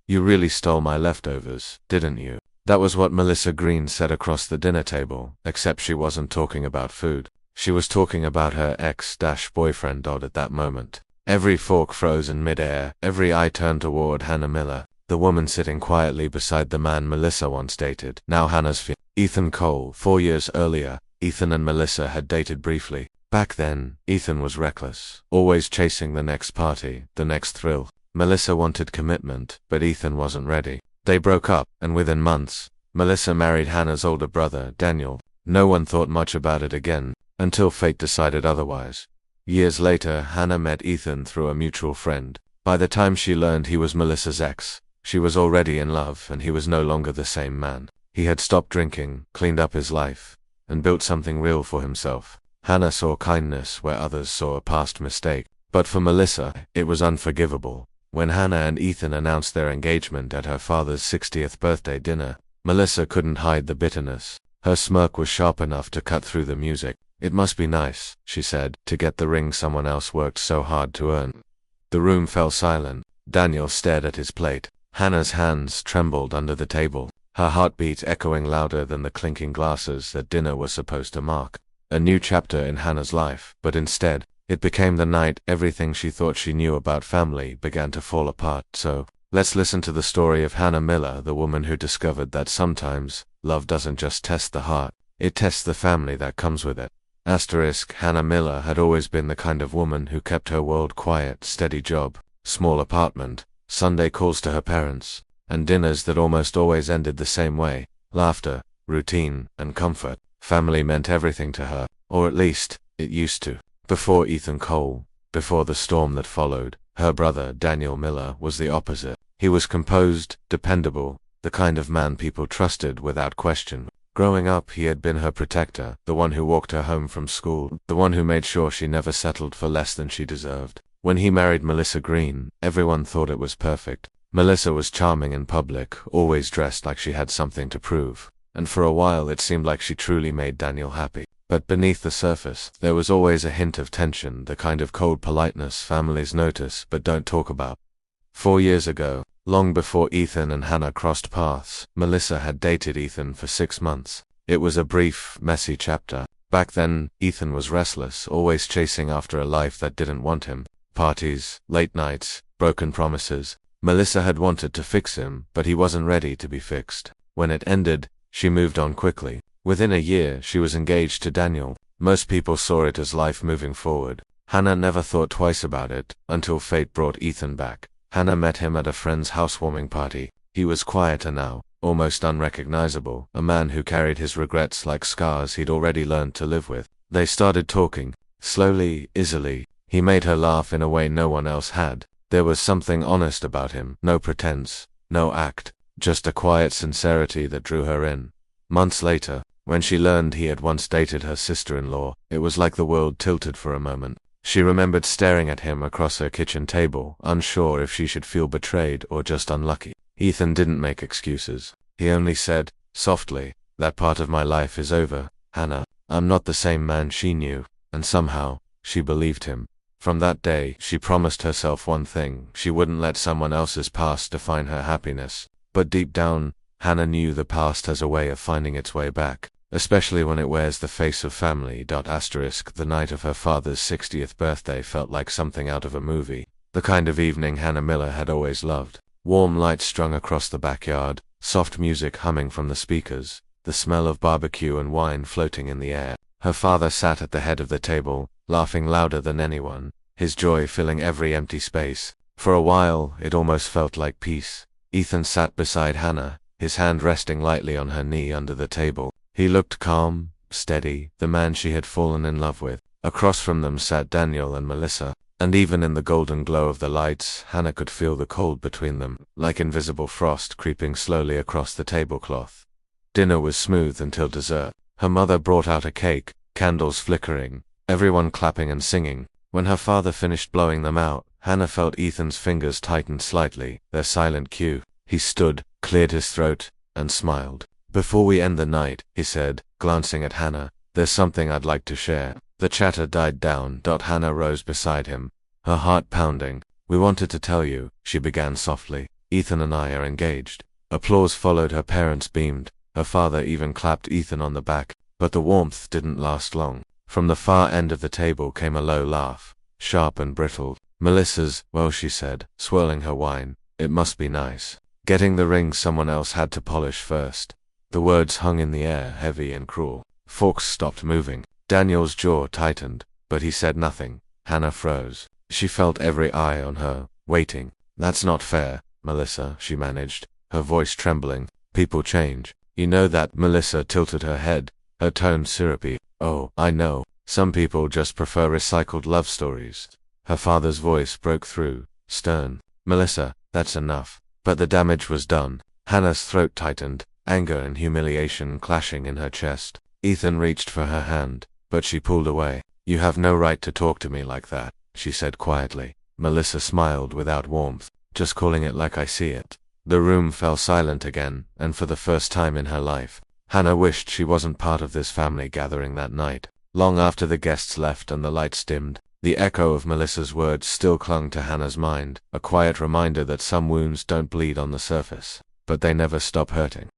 "You really stole my leftovers, didn't you?" That was what Melissa Green said across the dinner table, except she wasn't talking about food. She was talking about her ex-boyfriend Dodd at that moment. Every fork froze in midair, every eye turned toward Hannah Miller, the woman sitting quietly beside the man Melissa once dated, now Hannah's fiancé. Ethan Cole. 4 years earlier, Ethan and Melissa had dated briefly. Back then, Ethan was reckless, always chasing the next party, the next thrill. Melissa wanted commitment, but Ethan wasn't ready. They broke up, and within months, Melissa married Hannah's older brother, Daniel. No one thought much about it again, until fate decided otherwise. Years later, Hannah met Ethan through a mutual friend. By the time she learned he was Melissa's ex, she was already in love, and he was no longer the same man. He had stopped drinking, cleaned up his life, and built something real for himself. Hannah saw kindness where others saw a past mistake. But for Melissa, it was unforgivable. When Hannah and Ethan announced their engagement at her father's 60th birthday dinner, Melissa couldn't hide the bitterness. Her smirk was sharp enough to cut through the music. "It must be nice," she said, "to get the ring someone else worked so hard to earn." The room fell silent. Daniel stared at his plate. Hannah's hands trembled under the table, her heartbeat echoing louder than the clinking glasses that dinner was supposed to mark. A new chapter in Hannah's life, but instead, it became the night everything she thought she knew about family began to fall apart. So, let's listen to the story of Hannah Miller, the woman who discovered that sometimes, love doesn't just test the heart, it tests the family that comes with it. Hannah Miller had always been the kind of woman who kept her world quiet, steady job, small apartment, Sunday calls to her parents, and dinners that almost always ended the same way: laughter, routine, and comfort. Family meant everything to her, or at least, it used to. Before Ethan Cole, before the storm that followed, her brother, Daniel Miller, was the opposite. He was composed, dependable, the kind of man people trusted without question. Growing up, he had been her protector, the one who walked her home from school, the one who made sure she never settled for less than she deserved. When he married Melissa Green, everyone thought it was perfect. Melissa was charming in public, always dressed like she had something to prove, and for a while it seemed like she truly made Daniel happy. But beneath the surface, there was always a hint of tension, the kind of cold politeness families notice but don't talk about. 4 years ago, long before Ethan and Hannah crossed paths, Melissa had dated Ethan for 6 months. It was a brief, messy chapter. Back then, Ethan was restless, always chasing after a life that didn't want him. Parties, late nights, broken promises. Melissa had wanted to fix him, but he wasn't ready to be fixed. When it ended, she moved on quickly. Within a year, she was engaged to Daniel. Most people saw it as life moving forward. Hannah never thought twice about it, until fate brought Ethan back. Hannah met him at a friend's housewarming party. He was quieter now, almost unrecognizable, a man who carried his regrets like scars he'd already learned to live with. They started talking, slowly, easily. He made her laugh in a way no one else had. There was something honest about him, no pretense, no act, just a quiet sincerity that drew her in. Months later, when she learned he had once dated her sister-in-law, it was like the world tilted for a moment. She remembered staring at him across her kitchen table, unsure if she should feel betrayed or just unlucky. Ethan didn't make excuses. He only said, softly, "That part of my life is over, Hannah. I'm not the same man she knew." And somehow, she believed him. From that day, she promised herself one thing: she wouldn't let someone else's past define her happiness. But deep down, Hannah knew the past has a way of finding its way back, especially when it wears the face of family. The night of her father's 60th birthday felt like something out of a movie, the kind of evening Hannah Miller had always loved. Warm lights strung across the backyard, soft music humming from the speakers, the smell of barbecue and wine floating in the air. Her father sat at the head of the table, laughing louder than anyone, his joy filling every empty space. For a while, it almost felt like peace. Ethan sat beside Hannah, his hand resting lightly on her knee under the table. He looked calm, steady, the man she had fallen in love with. Across from them sat Daniel and Melissa, and even in the golden glow of the lights, Hannah could feel the cold between them, like invisible frost creeping slowly across the tablecloth. Dinner was smooth until dessert. Her mother brought out a cake, candles flickering, everyone clapping and singing. When her father finished blowing them out, Hannah felt Ethan's fingers tighten slightly, their silent cue. He stood, cleared his throat, and smiled. "Before we end the night," he said, glancing at Hannah, "there's something I'd like to share." The chatter died down. Hannah rose beside him, her heart pounding. "We wanted to tell you," she began softly. Ethan and I are engaged." Applause followed. Her parents beamed. Her father even clapped Ethan on the back, but the warmth didn't last long. From the far end of the table came a low laugh, sharp and brittle. "Melissa's, well," she said, swirling her wine. "It must be nice. Getting the ring someone else had to polish first." The words hung in the air, heavy and cruel. Forks stopped moving. Daniel's jaw tightened, but he said nothing. Hannah froze. She felt every eye on her, waiting. "That's not fair, Melissa," she managed, her voice trembling. "People change. You know that." Melissa tilted her head, her tone syrupy. "Oh, I know. Some people just prefer recycled love stories." Her father's voice broke through, stern. "Melissa, that's enough." But the damage was done. Hannah's throat tightened, anger and humiliation clashing in her chest. Ethan reached for her hand, but she pulled away. "You have no right to talk to me like that," she said quietly. Melissa smiled without warmth. "Just calling it like I see it." The room fell silent again, and for the first time in her life, Hannah wished she wasn't part of this family gathering that night. Long after the guests left and the lights dimmed, the echo of Melissa's words still clung to Hannah's mind, a quiet reminder that some wounds don't bleed on the surface, but they never stop hurting.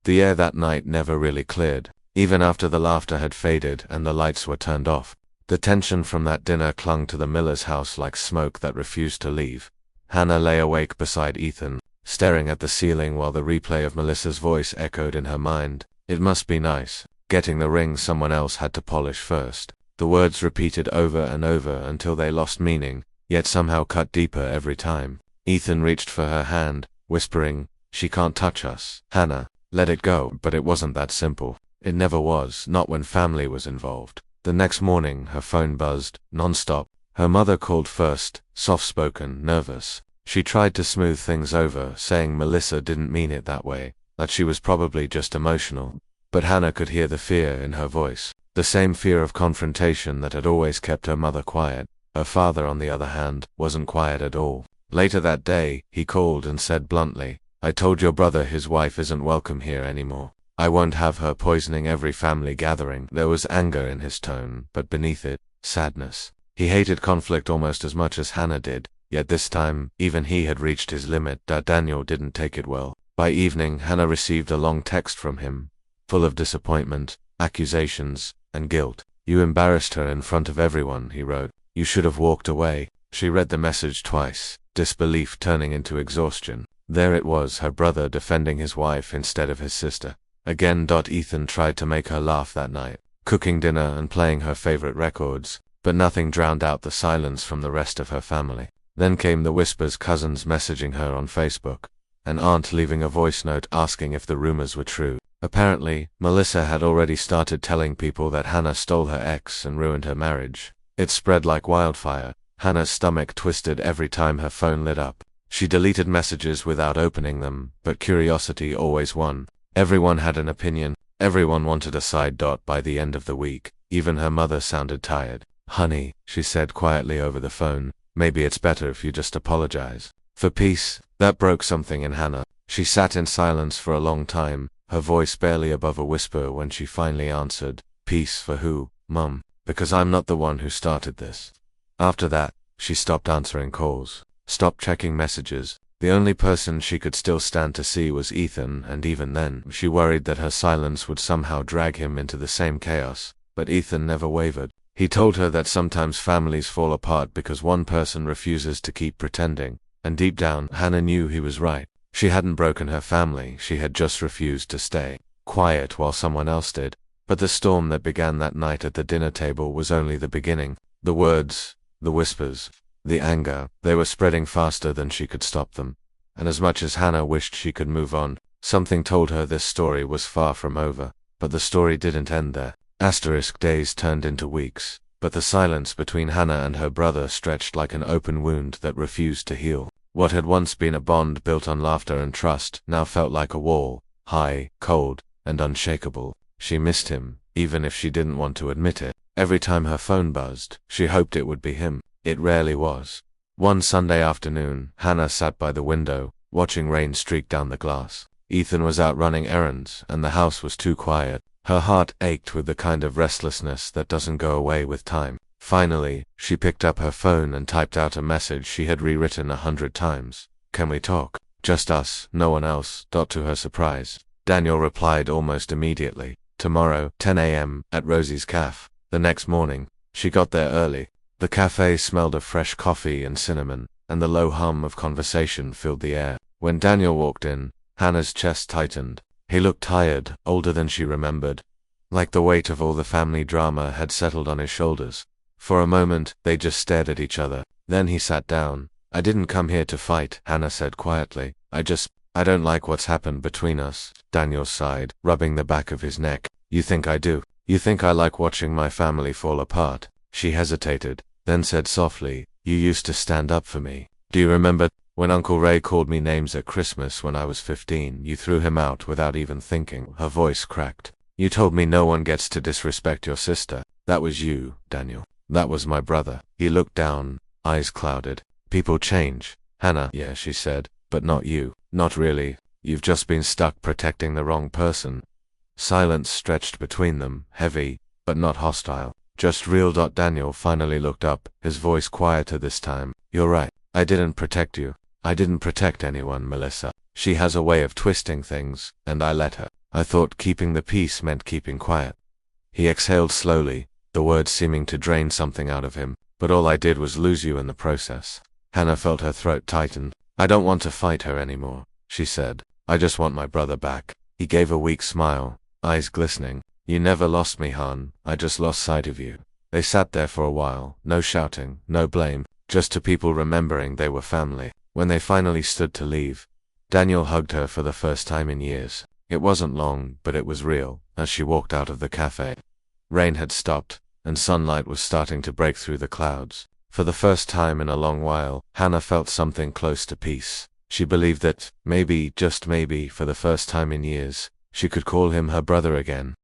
The air that night never really cleared, even after the laughter had faded and the lights were turned off. The tension from that dinner clung to the Miller's house like smoke that refused to leave. Hannah lay awake beside Ethan, staring at the ceiling while the replay of Melissa's voice echoed in her mind. "It must be nice. Getting the ring someone else had to polish first." The words repeated over and over until they lost meaning, yet somehow cut deeper every time. Ethan reached for her hand, whispering, "She can't touch us. Hannah, let it go." But it wasn't that simple. It never was, not when family was involved. The next morning, her phone buzzed, non-stop. Her mother called first, soft-spoken, nervous. She tried to smooth things over, saying Melissa didn't mean it that way, that she was probably just emotional. But Hannah could hear the fear in her voice, the same fear of confrontation that had always kept her mother quiet. Her father, on the other hand, wasn't quiet at all. Later that day, he called and said bluntly, "I told your brother his wife isn't welcome here anymore. I won't have her poisoning every family gathering." There was anger in his tone, but beneath it, sadness. He hated conflict almost as much as Hannah did, yet this time, even he had reached his limit. Daniel didn't take it well. By evening, Hannah received a long text from him, full of disappointment, accusations, and guilt. "You embarrassed her in front of everyone," he wrote. "You should have walked away." She read the message twice, disbelief turning into exhaustion. There it was, her brother defending his wife instead of his sister. Again. Ethan tried to make her laugh that night, cooking dinner and playing her favorite records, but nothing drowned out the silence from the rest of her family. Then came the whispers, cousins messaging her on Facebook, an aunt leaving a voice note asking if the rumors were true. Apparently, Melissa had already started telling people that Hannah stole her ex and ruined her marriage. It spread like wildfire. Hannah's stomach twisted every time her phone lit up. She deleted messages without opening them, but curiosity always won. Everyone had an opinion. Everyone wanted a side. By the end of the week, even her mother sounded tired. "Honey," she said quietly over the phone, "maybe it's better if you just apologize." For peace. That broke something in Hannah. She sat in silence for a long time, her voice barely above a whisper when she finally answered, "Peace for who, Mum? Because I'm not the one who started this." After that, she stopped answering calls, stopped checking messages. The only person she could still stand to see was Ethan, and even then, she worried that her silence would somehow drag him into the same chaos. But Ethan never wavered. He told her that sometimes families fall apart because one person refuses to keep pretending, and deep down, Hannah knew he was right. She hadn't broken her family, she had just refused to stay quiet while someone else did. But the storm that began that night at the dinner table was only the beginning. The words, the whispers, the anger, they were spreading faster than she could stop them. And as much as Hannah wished she could move on, something told her this story was far from over. But the story didn't end there. Days turned into weeks, but the silence between Hannah and her brother stretched like an open wound that refused to heal. What had once been a bond built on laughter and trust now felt like a wall, high, cold, and unshakable. She missed him, even if she didn't want to admit it. Every time her phone buzzed, she hoped it would be him. It rarely was. One Sunday afternoon, Hannah sat by the window, watching rain streak down the glass. Ethan was out running errands, and the house was too quiet. Her heart ached with the kind of restlessness that doesn't go away with time. Finally, she picked up her phone and typed out a message she had rewritten 100 times. "Can we talk?" Just us, no one else. To her surprise, Daniel replied almost immediately, tomorrow, 10 a.m., at Rosie's Cafe. The next morning, she got there early. The cafe smelled of fresh coffee and cinnamon, and the low hum of conversation filled the air. When Daniel walked in, Hannah's chest tightened. He looked tired, older than she remembered, like the weight of all the family drama had settled on his shoulders. For a moment, they just stared at each other. Then he sat down. I didn't come here to fight, Hannah said quietly. I don't like what's happened between us. Daniel sighed, rubbing the back of his neck. You think I do? You think I like watching my family fall apart? She hesitated, then said softly, you used to stand up for me. Do you remember when Uncle Ray called me names at Christmas when I was 15? You threw him out without even thinking. Her voice cracked. You told me no one gets to disrespect your sister. That was you, Daniel. That was my brother. He looked down, eyes clouded. People change, Hannah. Yeah, she said, but not you. Not really. You've just been stuck protecting the wrong person. Silence stretched between them, heavy, but not hostile. Just real. Daniel finally looked up, his voice quieter this time. You're right. I didn't protect you. I didn't protect anyone, Melissa. She has a way of twisting things, and I let her. I thought keeping the peace meant keeping quiet. He exhaled slowly, the words seeming to drain something out of him, but all I did was lose you in the process. Hannah felt her throat tighten. I don't want to fight her anymore, she said. I just want my brother back. He gave a weak smile, eyes glistening. You never lost me, hon. I just lost sight of you. They sat there for a while, no shouting, no blame, just two people remembering they were family. When they finally stood to leave, Daniel hugged her for the first time in years. It wasn't long, but it was real, as she walked out of the cafe. Rain had stopped, and sunlight was starting to break through the clouds. For the first time in a long while, Hannah felt something close to peace. She believed that, maybe, just maybe, for the first time in years, she could call him her brother again.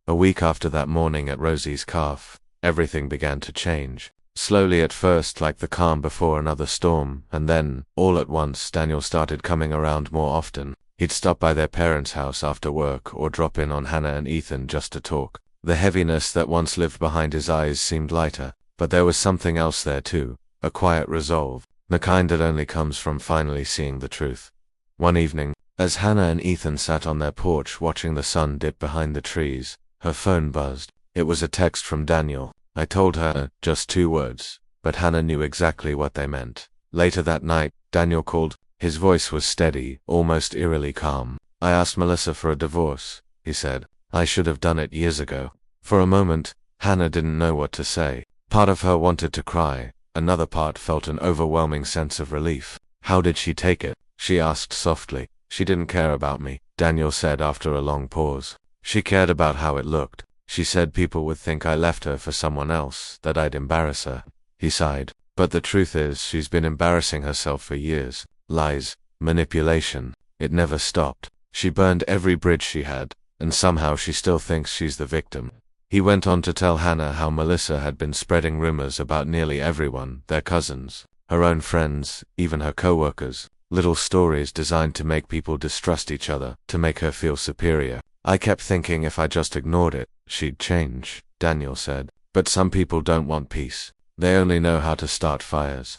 A week after that morning at Rosie's Cafe, everything began to change. Slowly at first, like the calm before another storm, and then, all at once, Daniel started coming around more often. He'd stop by their parents' house after work or drop in on Hannah and Ethan just to talk. The heaviness that once lived behind his eyes seemed lighter, but there was something else there too, a quiet resolve, the kind that only comes from finally seeing the truth. One evening, as Hannah and Ethan sat on their porch watching the sun dip behind the trees, her phone buzzed. It was a text from Daniel. I told her, just 2 words, but Hannah knew exactly what they meant. Later that night, Daniel called. His voice was steady, almost eerily calm. I asked Melissa for a divorce, he said. I should have done it years ago. For a moment, Hannah didn't know what to say. Part of her wanted to cry, another part felt an overwhelming sense of relief. How did she take it? She asked softly. She didn't care about me, Daniel said after a long pause. She cared about how it looked. She said people would think I left her for someone else, that I'd embarrass her. He sighed. But the truth is, she's been embarrassing herself for years. Lies, manipulation, it never stopped. She burned every bridge she had, and somehow she still thinks she's the victim. He went on to tell Hannah how Melissa had been spreading rumors about nearly everyone, their cousins, her own friends, even her co-workers. Little stories designed to make people distrust each other, to make her feel superior. I kept thinking if I just ignored it, she'd change, Daniel said. But some people don't want peace. They only know how to start fires.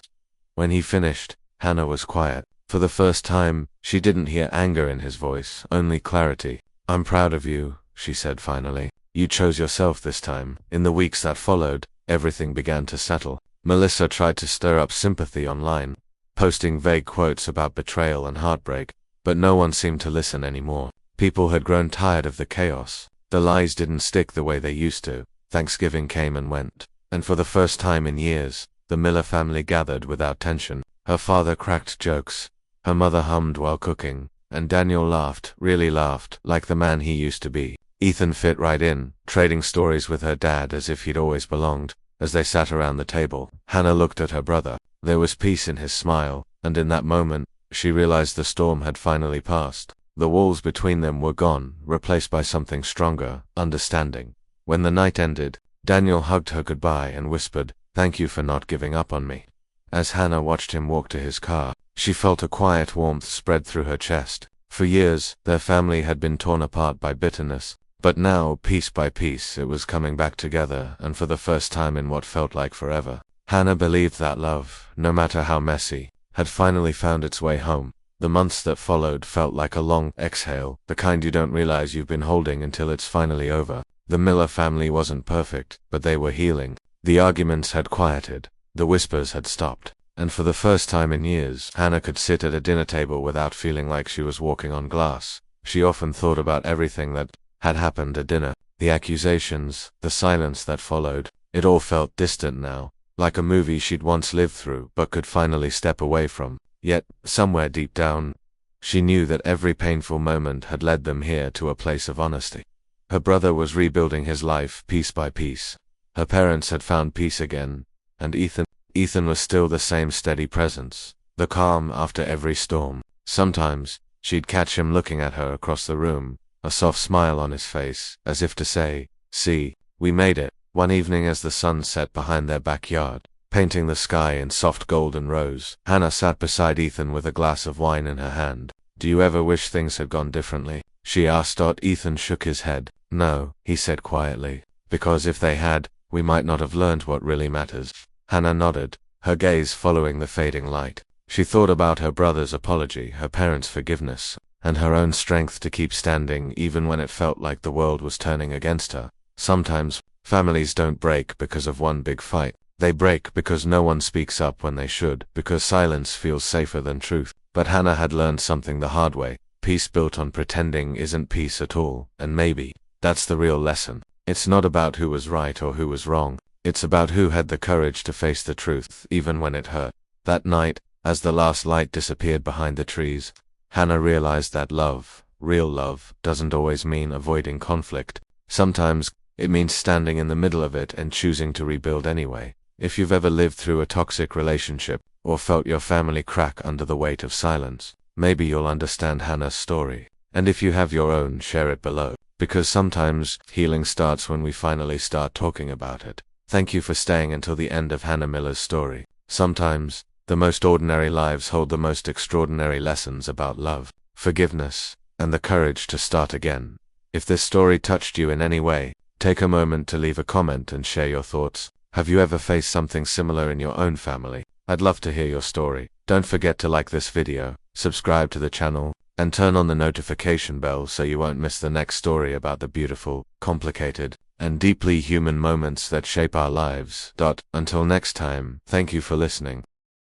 When he finished, Hannah was quiet. For the first time, she didn't hear anger in his voice, only clarity. I'm proud of you, she said finally. You chose yourself this time. In the weeks that followed, everything began to settle. Melissa tried to stir up sympathy online, posting vague quotes about betrayal and heartbreak, but no one seemed to listen anymore. People had grown tired of the chaos. The lies didn't stick the way they used to. Thanksgiving came and went, and for the first time in years, the Miller family gathered without tension. Her father cracked jokes, her mother hummed while cooking, and Daniel laughed, really laughed, like the man he used to be. Ethan fit right in, trading stories with her dad as if he'd always belonged. As they sat around the table, Hannah looked at her brother. There was peace in his smile, and in that moment, she realized the storm had finally passed. The walls between them were gone, replaced by something stronger, understanding. When the night ended, Daniel hugged her goodbye and whispered, "Thank you for not giving up on me." As Hannah watched him walk to his car, she felt a quiet warmth spread through her chest. For years, their family had been torn apart by bitterness, but now, piece by piece, it was coming back together, and for the first time in what felt like forever. Hannah believed that love, no matter how messy, had finally found its way home. The months that followed felt like a long exhale, the kind you don't realize you've been holding until it's finally over. The Miller family wasn't perfect, but they were healing. The arguments had quieted, the whispers had stopped, and for the first time in years, Hannah could sit at a dinner table without feeling like she was walking on glass. She often thought about everything that had happened at dinner, the accusations, the silence that followed. It all felt distant now, like a movie she'd once lived through but could finally step away from. Yet, somewhere deep down, she knew that every painful moment had led them here to a place of honesty. Her brother was rebuilding his life piece by piece. Her parents had found peace again, and Ethan was still the same steady presence, the calm after every storm. Sometimes, she'd catch him looking at her across the room, a soft smile on his face, as if to say, "See, we made it." One evening as the sun set behind their backyard, painting the sky in soft golden rose, Hannah sat beside Ethan with a glass of wine in her hand. "Do you ever wish things had gone differently?" she asked. Ethan shook his head. "No," he said quietly, "because if they had, we might not have learned what really matters." Hannah nodded, her gaze following the fading light. She thought about her brother's apology, her parents' forgiveness, and her own strength to keep standing even when it felt like the world was turning against her. Sometimes, families don't break because of one big fight. They break because no one speaks up when they should, because silence feels safer than truth. But Hannah had learned something the hard way. Peace built on pretending isn't peace at all, and maybe that's the real lesson. It's not about who was right or who was wrong. It's about who had the courage to face the truth, even when it hurt. That night, as the last light disappeared behind the trees, Hannah realized that love, real love, doesn't always mean avoiding conflict. Sometimes, it means standing in the middle of it and choosing to rebuild anyway. If you've ever lived through a toxic relationship, or felt your family crack under the weight of silence, maybe you'll understand Hannah's story. And if you have your own, share it below. Because sometimes, healing starts when we finally start talking about it. Thank you for staying until the end of Hannah Miller's story. Sometimes, the most ordinary lives hold the most extraordinary lessons about love, forgiveness, and the courage to start again. If this story touched you in any way, take a moment to leave a comment and share your thoughts. Have you ever faced something similar in your own family? I'd love to hear your story. Don't forget to like this video, subscribe to the channel, and turn on the notification bell so you won't miss the next story about the beautiful, complicated, and deeply human moments that shape our lives. Until next time, thank you for listening.